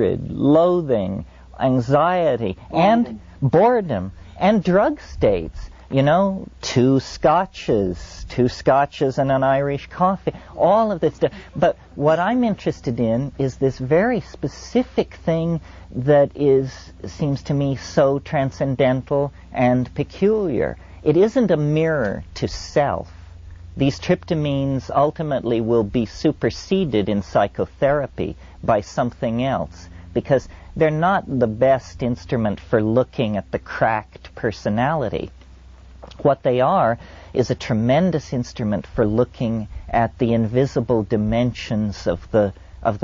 loathing, anxiety, and boredom, and drug states. You know, two scotches and an Irish coffee, all of this stuff. But what I'm interested in is this very specific thing that seems to me so transcendental and peculiar. It isn't a mirror to self. These tryptamines ultimately will be superseded in psychotherapy by something else, because they're not the best instrument for looking at the cracked personality. What they are is a tremendous instrument for looking at the invisible dimensions of the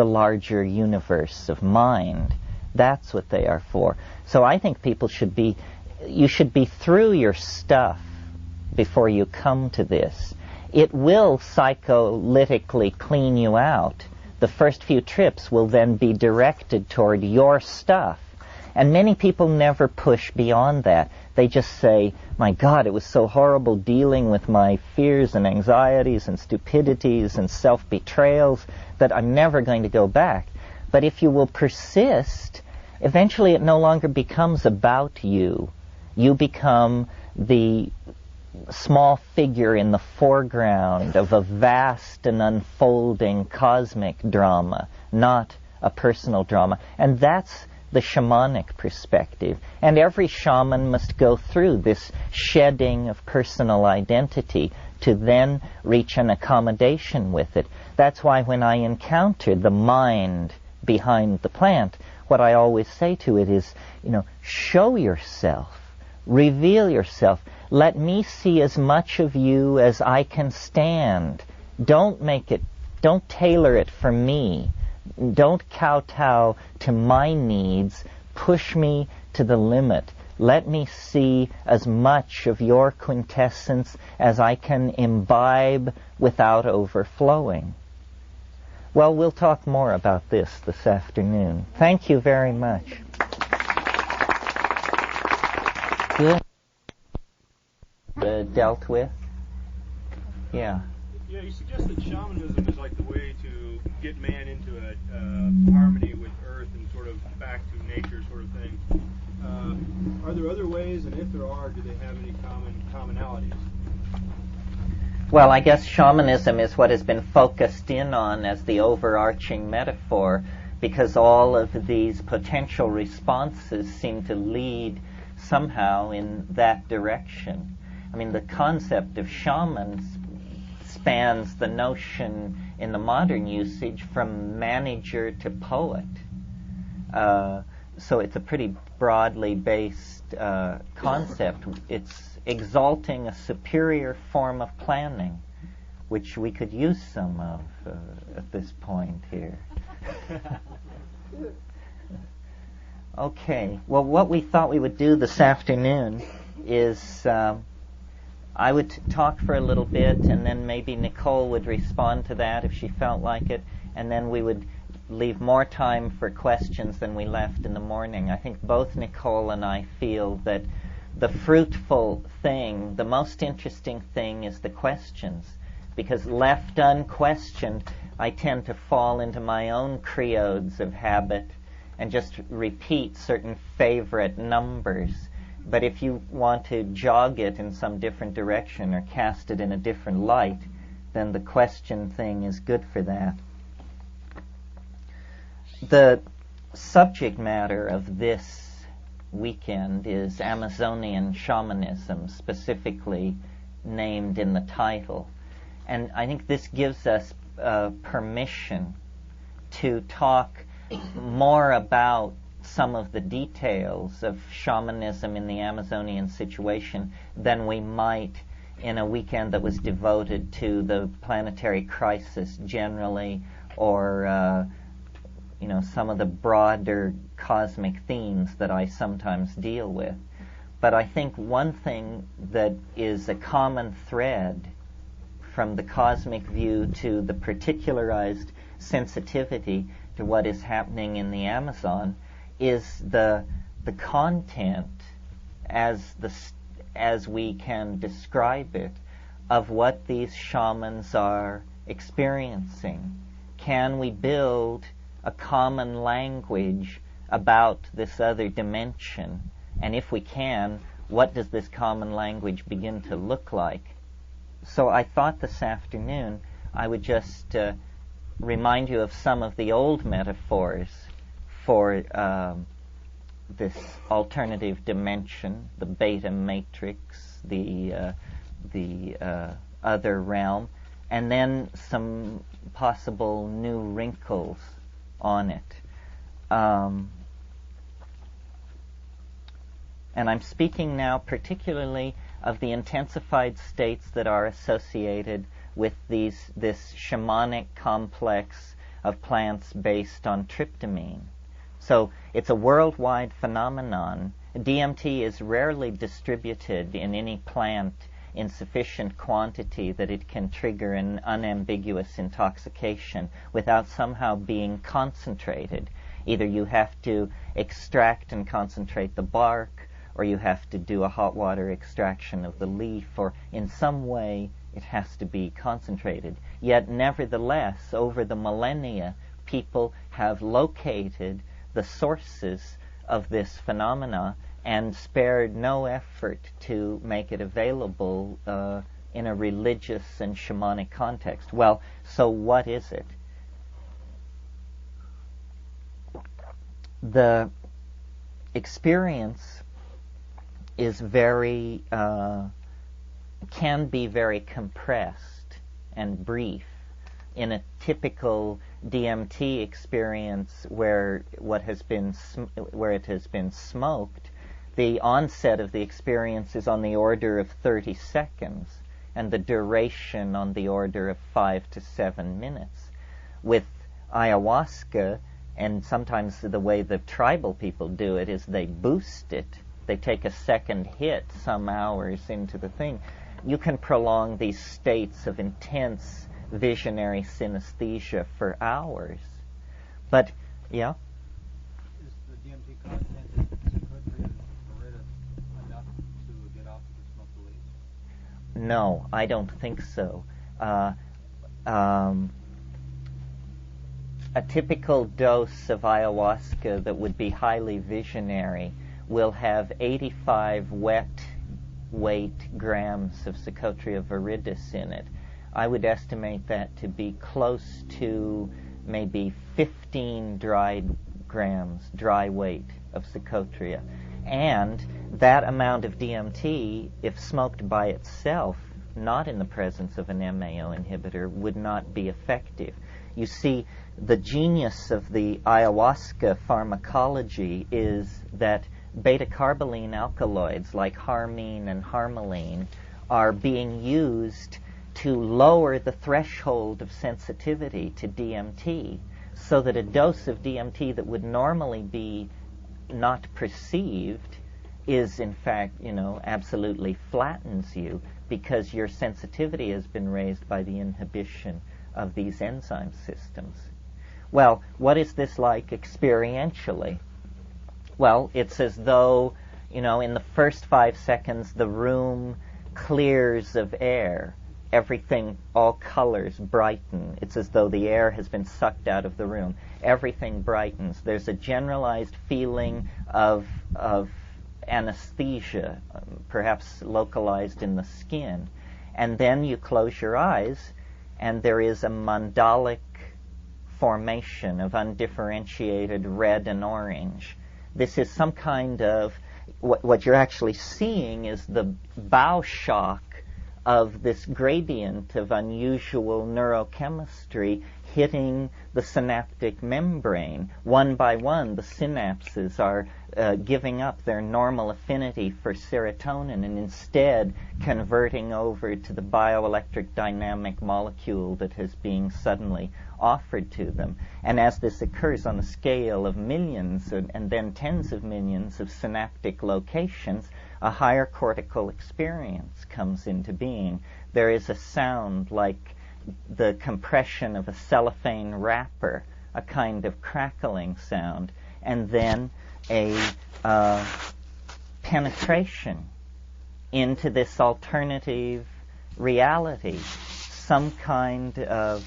larger universe of mind. That's what they are for. So I think you should be through your stuff before you come to this. It will psycholytically clean you out. The first few trips will then be directed toward your stuff. And many people never push beyond that. They just say, my God, it was so horrible dealing with my fears and anxieties and stupidities and self-betrayals that I'm never going to go back. But if you will persist, eventually it no longer becomes about you. You become the small figure in the foreground of a vast and unfolding cosmic drama, not a personal drama. And that's the shamanic perspective. And every shaman must go through this shedding of personal identity to then reach an accommodation with it. That's why when I encounter the mind behind the plant, what I always say to it is, show yourself, reveal yourself. Let me see as much of you as I can stand. Don't tailor it for me. Don't kowtow to my needs. Push me to the limit. Let me see as much of your quintessence as I can imbibe without overflowing. Well, we'll talk more about this afternoon. Thank you very much. Good. Dealt with? Yeah. Yeah, you suggest that shamanism is like the way to get man into a harmony with earth and sort of back to nature sort of thing. Are there other ways, and if there are, do they have any commonalities? Well, I guess shamanism is what has been focused in on as the overarching metaphor, because all of these potential responses seem to lead somehow in that direction. I mean, the concept of shamans spans the notion in the modern usage from manager to poet. So it's a pretty broadly based concept. It's exalting a superior form of planning, which we could use some of at this point here. Okay, well, what we thought we would do this afternoon is I would talk for a little bit, and then maybe Nicole would respond to that if she felt like it, and then we would leave more time for questions than we left in the morning. I think both Nicole and I feel that the fruitful thing, the most interesting thing, is the questions, because left unquestioned, I tend to fall into my own creodes of habit and just repeat certain favorite numbers. But if you want to jog it in some different direction or cast it in a different light, then the question thing is good for that. The subject matter of this weekend is Amazonian shamanism, specifically named in the title. And I think this gives us permission to talk more about some of the details of shamanism in the Amazonian situation than we might in a weekend that was devoted to the planetary crisis generally, or some of the broader cosmic themes that I sometimes deal with. But I think one thing that is a common thread from the cosmic view to the particularized sensitivity to what is happening in the Amazon is the content as we can describe it of what these shamans are experiencing. Can we build a common language about this other dimension? And if we can, what does this common language begin to look like? So I thought this afternoon I would just remind you of some of the old metaphors for this alternative dimension, the beta matrix, the other realm, and then some possible new wrinkles on it. And I'm speaking now particularly of the intensified states that are associated with this shamanic complex of plants based on tryptamine. So it's a worldwide phenomenon. DMT is rarely distributed in any plant in sufficient quantity that it can trigger an unambiguous intoxication without somehow being concentrated. Either you have to extract and concentrate the bark, or you have to do a hot water extraction of the leaf, or in some way it has to be concentrated. Yet nevertheless, over the millennia, people have located the sources of this phenomena and spared no effort to make it available in a religious and shamanic context. Well, so what is it? The experience is can be very compressed and brief. In a typical DMT experience where it has been smoked, the onset of the experience is on the order of 30 seconds, and the duration on the order of 5 to 7 minutes. With ayahuasca, and sometimes the way the tribal people do it is they boost it. They take a second hit some hours into the thing. You can prolong these states of intense visionary synesthesia for hours. But, yeah? Is the DMT content in Siberia enough to get off the smoke the leaves? No, I don't think so. A typical dose of ayahuasca that would be highly visionary will have 85 wet weight grams of Psychotria viridis in it. I would estimate that to be close to maybe 15 dried grams, dry weight of Psychotria. And that amount of DMT, if smoked by itself, not in the presence of an MAO inhibitor, would not be effective. You see, the genius of the ayahuasca pharmacology is that beta-carboline alkaloids like harmine and harmaline are being used to lower the threshold of sensitivity to DMT, so that a dose of DMT that would normally be not perceived is in fact, absolutely flattens you, because your sensitivity has been raised by the inhibition of these enzyme systems. Well, what is this like experientially? Well, it's as though, in the first 5 seconds, the room clears of air. Everything, all colors brighten. It's as though the air has been sucked out of the room. Everything brightens. There's a generalized feeling of anesthesia, perhaps localized in the skin. And then you close your eyes, and there is a mandalic formation of undifferentiated red and orange. This is some kind of, what you're actually seeing is the bow shock of this gradient of unusual neurochemistry hitting the synaptic membrane. One by one, the synapses are giving up their normal affinity for serotonin and instead converting over to the bioelectric dynamic molecule that is being suddenly offered to them. And as this occurs on a scale of millions and then tens of millions of synaptic locations, a higher cortical experience comes into being. There is a sound like the compression of a cellophane wrapper, a kind of crackling sound, and then a penetration into this alternative reality, some kind of